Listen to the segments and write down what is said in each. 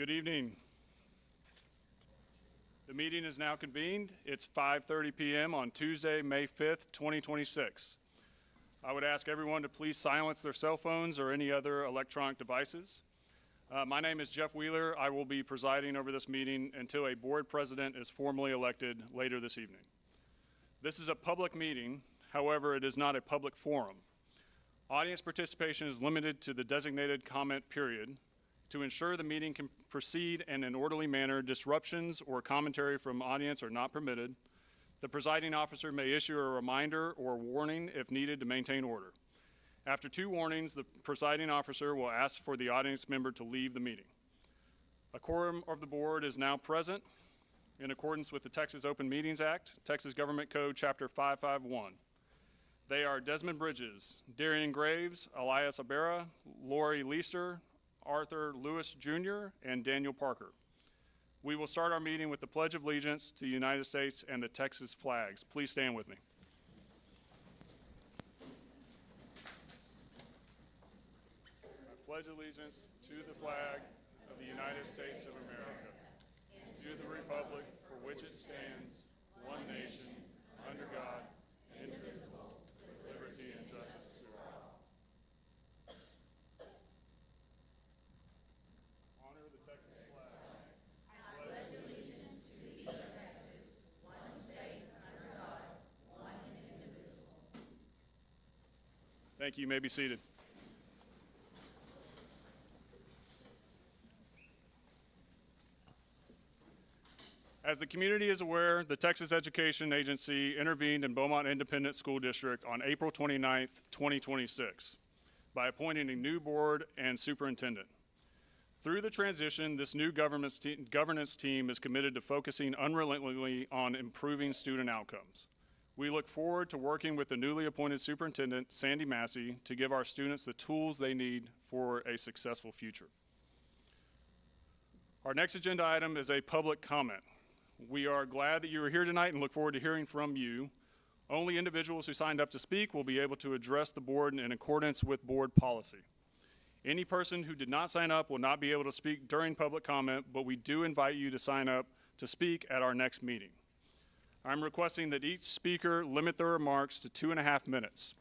Good evening. The meeting is now convened. It's 5:30 p.m. on Tuesday, May 5th, 2026. I would ask everyone to please silence their cell phones or any other electronic devices. My name is Jeff Wheeler. I will be presiding over this meeting until a board president is formally elected later this evening. This is a public meeting. However, it is not a public forum. Audience participation is limited to the designated comment period. To ensure the meeting can proceed in an orderly manner, disruptions or commentary from audience are not permitted. The presiding officer may issue a reminder or warning if needed to maintain order. After 2 warnings, the presiding officer will ask for the audience member to leave the meeting. A quorum of the board is now present in accordance with the Texas Open Meetings Act, Texas Government Code, Chapter 551. They are Desmond Bridges, Darian Graves, Elias Abera, Lori Leister, Arthur Lewis Jr., and Daniel Parker. We will start our meeting with the Pledge of Allegiance to the United States and the Texas flags. Please stand with me. I pledge allegiance to the flag of the United States of America, and to the republic for which it stands, one nation, under God, indivisible, with liberty and justice for all. Honor the Texas flag. I pledge allegiance to each Texas, one state, under God, one and indivisible. Thank you. You may be seated. As the community is aware, the Texas Education Agency intervened in Beaumont Independent School District on April 29th, 2026, by appointing a new board and superintendent. Through the transition, this new governance team is committed to focusing unrelentingly on improving student outcomes. We look forward to working with the newly appointed superintendent, Sandy Massey, to give our students the tools they need for a successful future. Our next agenda item is a public comment. We are glad that you are here tonight and look forward to hearing from you. Only individuals who signed up to speak will be able to address the board in accordance with board policy. Any person who did not sign up will not be able to speak during public comment, but we do invite you to sign up to speak at our next meeting. I'm requesting that each speaker limit their remarks to 2.5 minutes.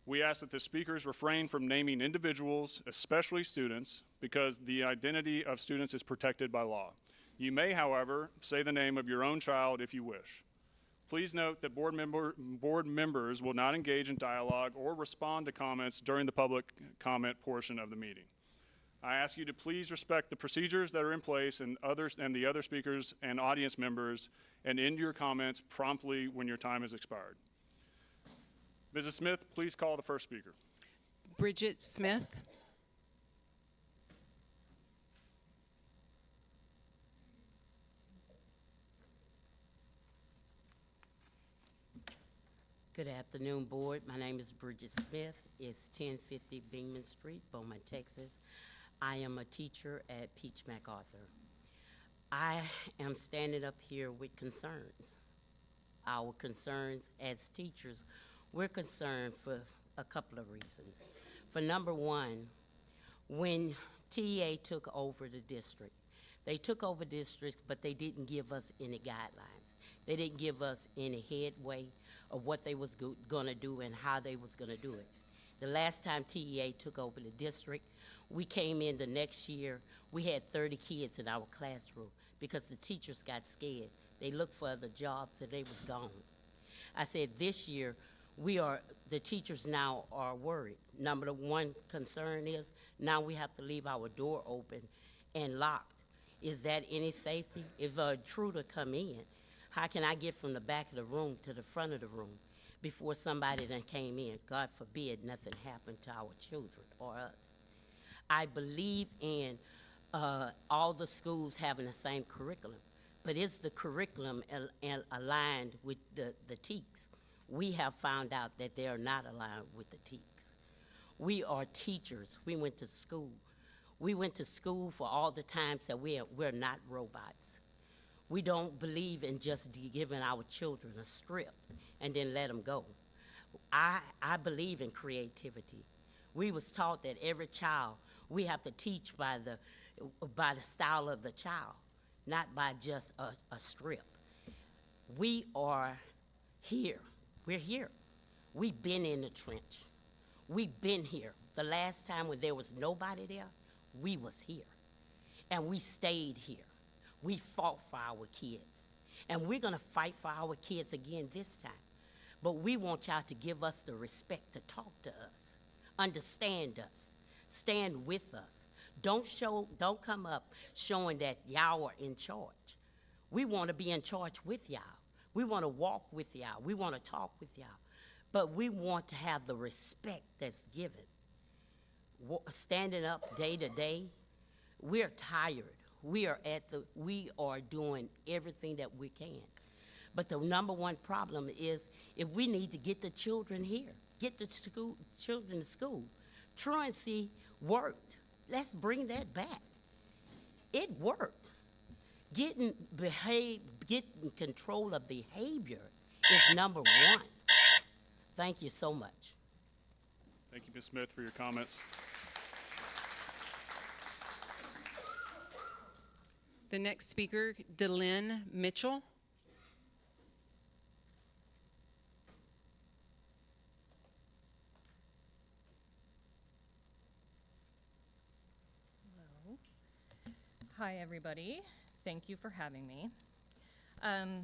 We ask that the speakers refrain from naming individuals, especially students, because the identity of students is protected by law. You may, however, say the name of your own child if you wish. Please note that board members will not engage in dialogue or respond to comments during the public comment portion of the meeting. I ask you to please respect the procedures that are in place and the other speakers and audience members, and end your comments promptly when your time has expired. Mrs. Smith, please call the first speaker. Bridget Smith. Good afternoon, board. My name is Bridget Smith. It's 1050 Beaumont Street, Beaumont, Texas. I am a teacher at Peach MacArthur. I am standing up here with concerns. Our concerns as teachers, we're concerned for a couple of reasons. For number one, when TEA took over the district, they took over districts, but they didn't give us any guidelines. They didn't give us any headway of what they was gonna do and how they was gonna do it. The last time TEA took over the district, we came in the next year, we had 30 kids in our classroom because the teachers got scared. They looked for other jobs and they was gone. I said this year, the teachers now are worried. Number one concern is now we have to leave our door open and locked. Is that any safety? If an intruder come in, how can I get from the back of the room to the front of the room before somebody done came in? God forbid nothing happened to our children or us. I believe in all the schools having the same curriculum, but is the curriculum aligned with the TEKs? We have found out that they are not aligned with the TEKs. We are teachers. We went to school. We went to school for all the times that we're not robots. We don't believe in just giving our children a script and then let them go. I believe in creativity. We was taught that every child We have to teach by the style of the child, not by just a strip. We are here. We're here. We've been in the trench. We've been here. The last time when there was nobody there, we was here. And we stayed here. We fought for our kids. And we're going to fight for our kids again this time. But we want y'all to give us the respect to talk to us, understand us, stand with us. Don't come up showing that y'all are in charge. We want to be in charge with y'all. We want to walk with y'all. We want to talk with y'all. But we want to have the respect that's given. Standing up day to day, we're tired. We are doing everything that we can. But the number one problem is if we need to get the children here, get the children to school. Truancy worked. Let's bring that back. It worked. Getting control of behavior is number one. Thank you so much. Thank you, Ms. Smith, for your comments. The next speaker, Delynn Mitchell. Hi, everybody. Thank you for having me.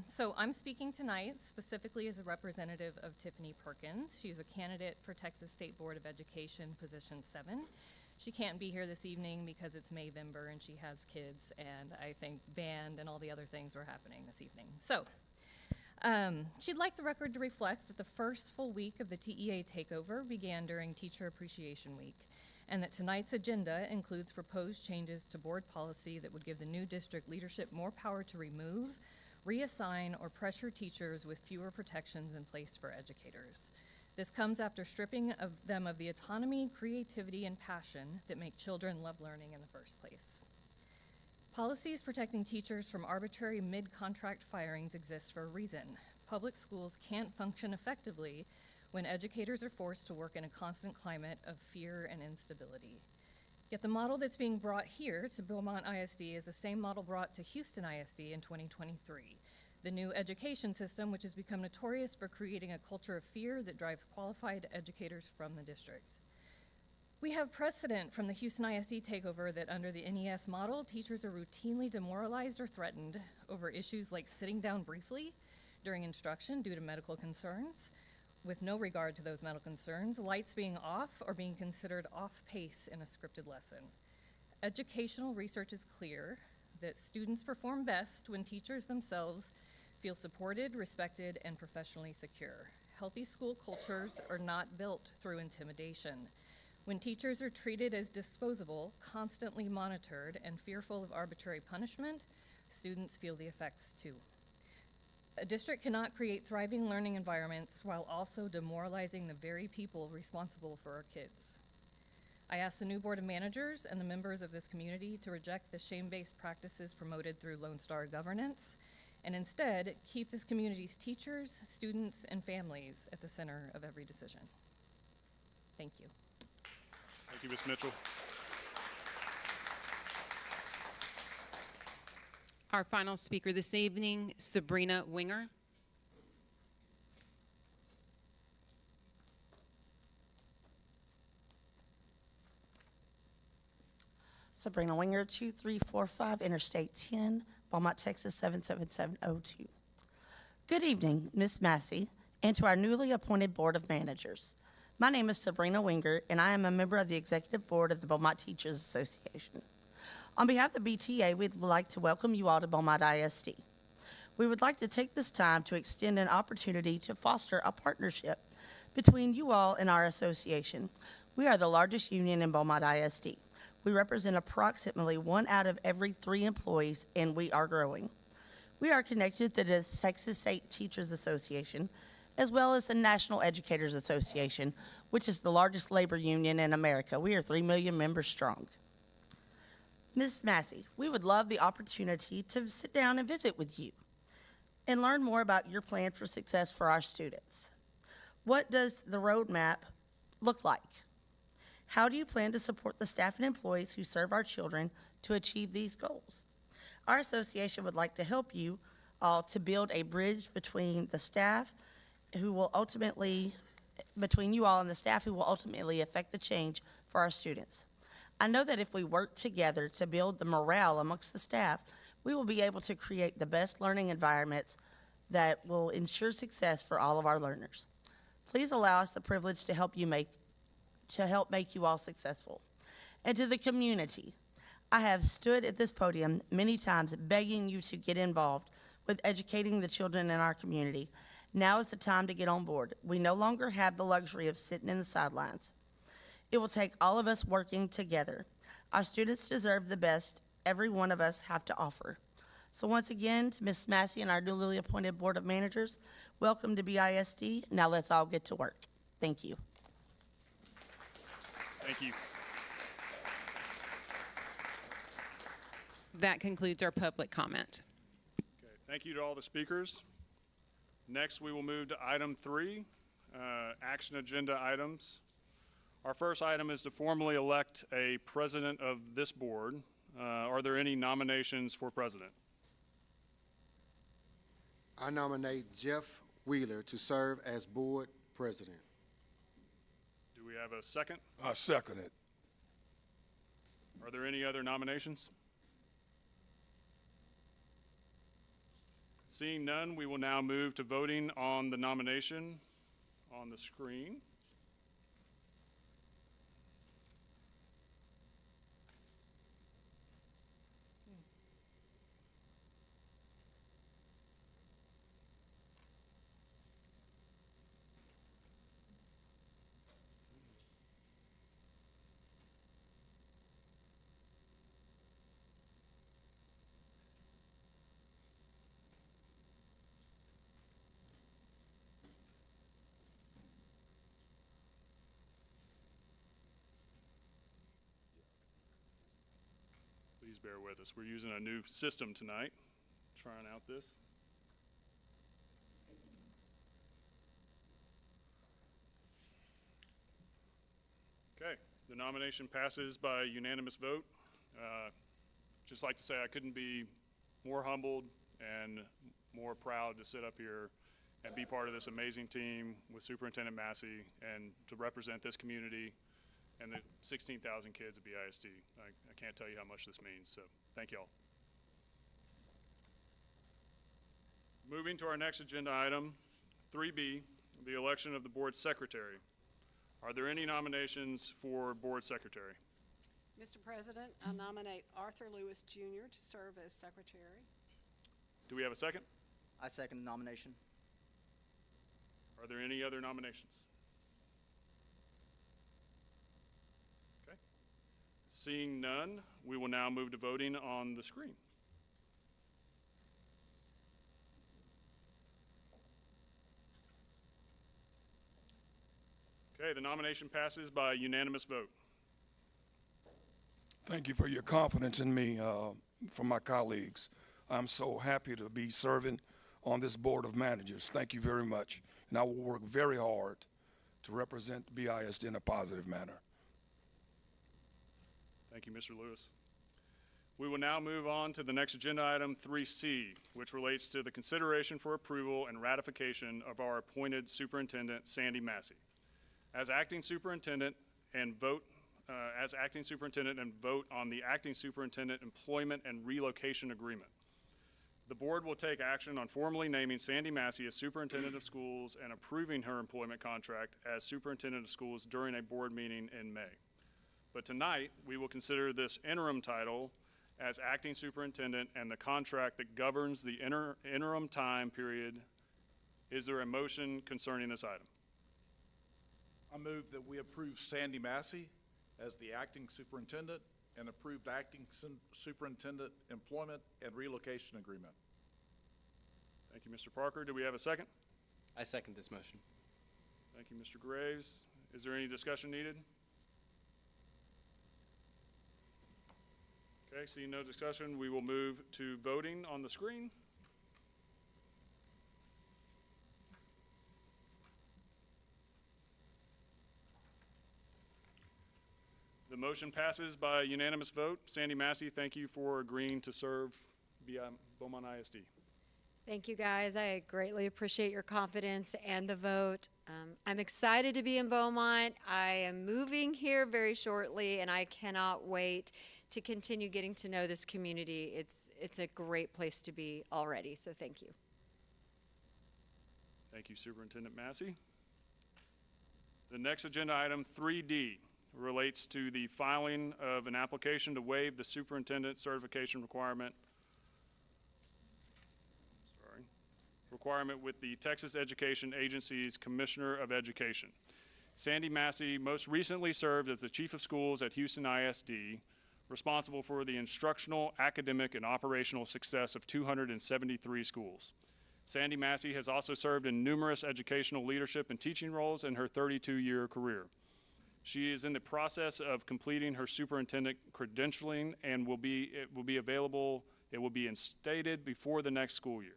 So I'm speaking tonight specifically as a representative of Tiffany Perkins. She's a candidate for Texas State Board of Education, position 7. She can't be here this evening because it's Mayvember and she has kids, and I think band and all the other things were happening this evening. So she'd like the record to reflect that the first full week of the TEA takeover began during Teacher Appreciation Week, and that tonight's agenda includes proposed changes to board policy that would give the new district leadership more power to remove, reassign, or pressure teachers with fewer protections in place for educators. This comes after stripping them of the autonomy, creativity, and passion that make children love learning in the first place. Policies protecting teachers from arbitrary mid-contract firings exist for a reason. Public schools can't function effectively when educators are forced to work in a constant climate of fear and instability. Yet the model that's being brought here to Beaumont ISD is the same model brought to Houston ISD in 2023, the new education system, which has become notorious for creating a culture of fear that drives qualified educators from the district. We have precedent from the Houston ISD takeover that under the NES model, teachers are routinely demoralized or threatened over issues like sitting down briefly during instruction due to medical concerns, with no regard to those medical concerns, lights being off or being considered off pace in a scripted lesson. Educational research is clear that students perform best when teachers themselves feel supported, respected, and professionally secure. Healthy school cultures are not built through intimidation. When teachers are treated as disposable, constantly monitored, and fearful of arbitrary punishment, students feel the effects too. A district cannot create thriving learning environments while also demoralizing the very people responsible for our kids. I ask the new Board of Managers and the members of this community to reject the shame-based practices promoted through Lone Star governance, and instead keep this community's teachers, students, and families at the center of every decision. Thank you. Thank you, Ms. Mitchell. Our final speaker this evening, Sabrina Winger. Sabrina Winger, 2345 Interstate 10, Beaumont, Texas 77702. Good evening, Ms. Massey, and to our newly appointed Board of Managers. My name is Sabrina Winger, and I am a member of the Executive Board of the Beaumont Teachers Association. On behalf of BTA, we'd like to welcome you all to Beaumont ISD. We would like to take this time to extend an opportunity to foster a partnership between you all and our association. We are the largest union in Beaumont ISD. We represent approximately 1 out of every 3 employees, and we are growing. We are connected to the Texas State Teachers Association, as well as the National Educators Association, which is the largest labor union in America. We are 3 million members strong. Ms. Massey, we would love the opportunity to sit down and visit with you and learn more about your plan for success for our students. What does the roadmap look like? How do you plan to support the staff and employees who serve our children to achieve these goals? Our association would like to help you all to build a bridge between the staff who will ultimately, between you all and the staff who will ultimately affect the change for our students. I know that if we work together to build the morale amongst the staff, we will be able to create the best learning environments that will ensure success for all of our learners. Please allow us the privilege to help make you all successful. And to the community, I have stood at this podium many times begging you to get involved with educating the children in our community. Now is the time to get on board. We no longer have the luxury of sitting in the sidelines. It will take all of us working together. Our students deserve the best every one of us have to offer. So once again, to Ms. Massey and our newly appointed Board of Managers, welcome to BISD. Now let's all get to work. Thank you. Thank you. That concludes our public comment. Okay, thank you to all the speakers. Next, we will move to item 3, action agenda items. Our first item is to formally elect a president of this board. Are there any nominations for president? I nominate Jeff Wheeler to serve as board president. Do we have a second? I second it. Are there any other nominations? Seeing none, we will now move to voting on the nomination on the screen. Please bear with us. We're using a new system tonight, trying out this. Okay, the nomination passes by unanimous vote. Just like to say I couldn't be more humbled and more proud to sit up here and be part of this amazing team with Superintendent Massey and to represent this community and the 16,000 kids at BISD. I can't tell you how much this means, so thank you all. Moving to our next agenda item, 3B, the election of the board secretary. Are there any nominations for board secretary? Mr. President, I nominate Arthur Lewis Jr. to serve as secretary. Do we have a second? I second the nomination. Are there any other nominations? Okay. Seeing none, we will now move to voting on the screen. Okay, the nomination passes by unanimous vote. Thank you for your confidence in me from my colleagues. I'm so happy to be serving on this Board of Managers. Thank you very much. And I will work very hard to represent BISD in a positive manner. Thank you, Mr. Lewis. We will now move on to the next agenda item, 3C, which relates to the consideration for approval and ratification of our appointed superintendent, Sandy Massey. As acting superintendent and vote on the acting superintendent employment and relocation agreement. The board will take action on formally naming Sandy Massey as superintendent of schools and approving her employment contract as superintendent of schools during a board meeting in May. But tonight, we will consider this interim title as acting superintendent and the contract that governs the interim time period. Is there a motion concerning this item? I move that we approve Sandy Massey as the acting superintendent and approved acting superintendent employment and relocation agreement. Thank you, Mr. Parker. Do we have a second? I second this motion. Thank you, Mr. Graves. Is there any discussion needed? Okay, seeing no discussion, we will move to voting on the screen. The motion passes by unanimous vote. Sandy Massey, thank you for agreeing to serve via Beaumont ISD. Thank you, guys. I greatly appreciate your confidence and the vote. I'm excited to be in Beaumont. I am moving here very shortly, and I cannot wait to continue getting to know this community. It's a great place to be already, so thank you. Thank you, Superintendent Massey. The next agenda item, 3D, relates to the filing of an application to waive the superintendent certification requirement with the Texas Education Agency's Commissioner of Education. Sandy Massey most recently served as the Chief of Schools at Houston ISD, responsible for the instructional, academic, and operational success of 273 schools. Sandy Massey has also served in numerous educational leadership and teaching roles in her 32-year career. She is in the process of completing her superintendent credentialing and it will be instated before the next school year.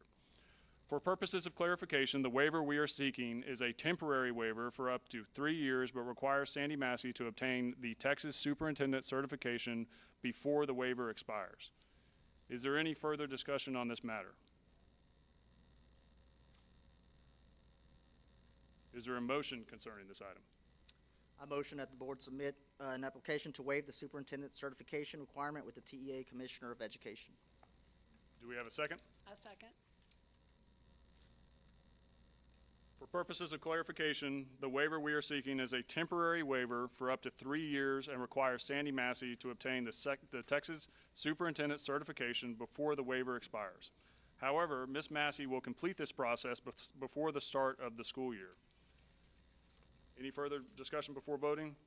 For purposes of clarification, the waiver we are seeking is a temporary waiver for up to 3 years, but requires Sandy Massey to obtain the Texas Superintendent certification before the waiver expires. Is there any further discussion on this matter? Is there a motion concerning this item? I motion that the board submit an application to waive the superintendent certification requirement with the TEA Commissioner of Education. Do we have a second? A second. For purposes of clarification, the waiver we are seeking is a temporary waiver for up to 3 years and requires Sandy Massey to obtain the Texas Superintendent certification before the waiver expires. However, Ms. Massey will complete this process before the start of the school year. Any further discussion before voting?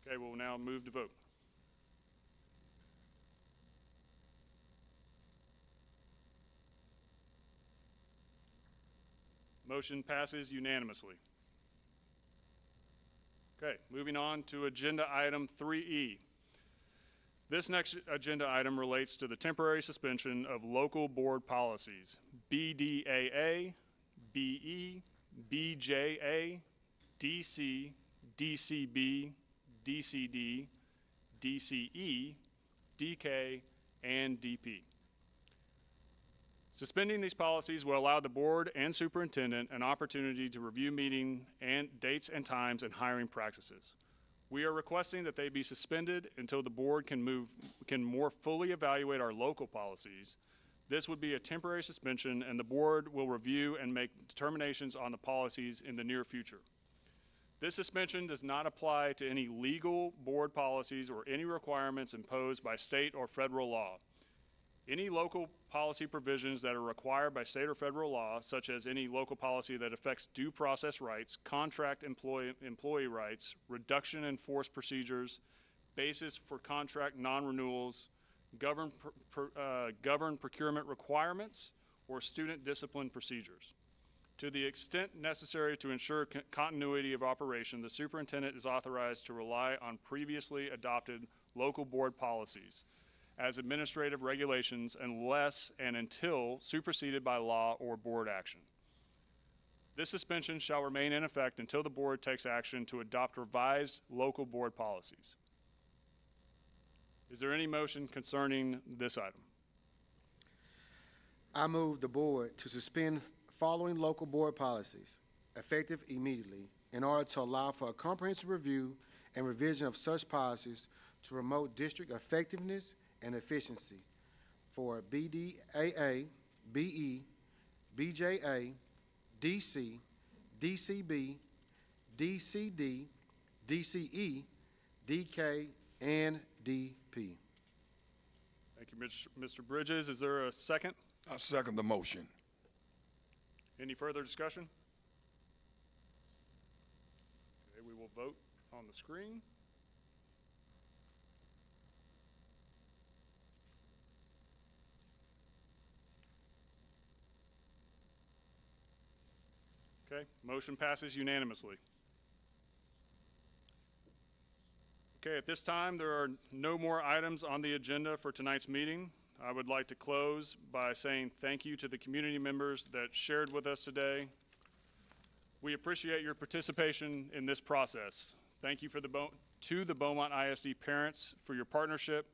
Okay, we'll now move to vote. Motion passes unanimously. Okay, moving on to agenda item 3E. This next agenda item relates to the temporary suspension of local board policies, BDAA, BE, BJA, DC, DCB, DCD, DCE, DK, and DP. Suspending these policies will allow the board and superintendent an opportunity to review meeting and dates and times and hiring practices. We are requesting that they be suspended until the board can more fully evaluate our local policies. This would be a temporary suspension, and the board will review and make determinations on the policies in the near future. This suspension does not apply to any legal board policies or any requirements imposed by state or federal law. Any local policy provisions that are required by state or federal law, such as any local policy that affects due process rights, contract employee rights, reduction in force procedures, basis for contract non-renewals, govern procurement requirements, or student discipline procedures. To the extent necessary to ensure continuity of operation, the superintendent is authorized to rely on previously adopted local board policies as administrative regulations unless and until superseded by law or board action. This suspension shall remain in effect until the board takes action to adopt revised local board policies. Is there any motion concerning this item? I move the board to suspend following local board policies, effective immediately, in order to allow for a comprehensive review and revision of such policies to promote district effectiveness and efficiency for BDAA, BE, BJA, DC, DCB, DCD, DCE, DK, and DP. Thank you, Mr. Bridges. Is there a second? I second the motion. Any further discussion? Okay, we will vote on the screen. Okay, motion passes unanimously. Okay, at this time, there are no more items on the agenda for tonight's meeting. I would like to close by saying thank you to the community members that shared with us today. We appreciate your participation in this process. Thank you to the Beaumont ISD parents for your partnership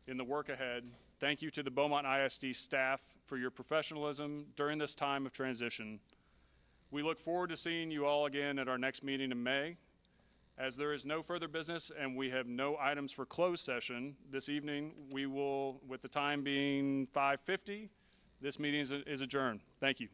in the work ahead. Thank you to the Beaumont ISD staff for your professionalism during this time of transition. We look forward to seeing you all again at our next meeting in May. As there is no further business and we have no items for closed session this evening, we will, with the time being 5:50, this meeting is adjourned. Thank you.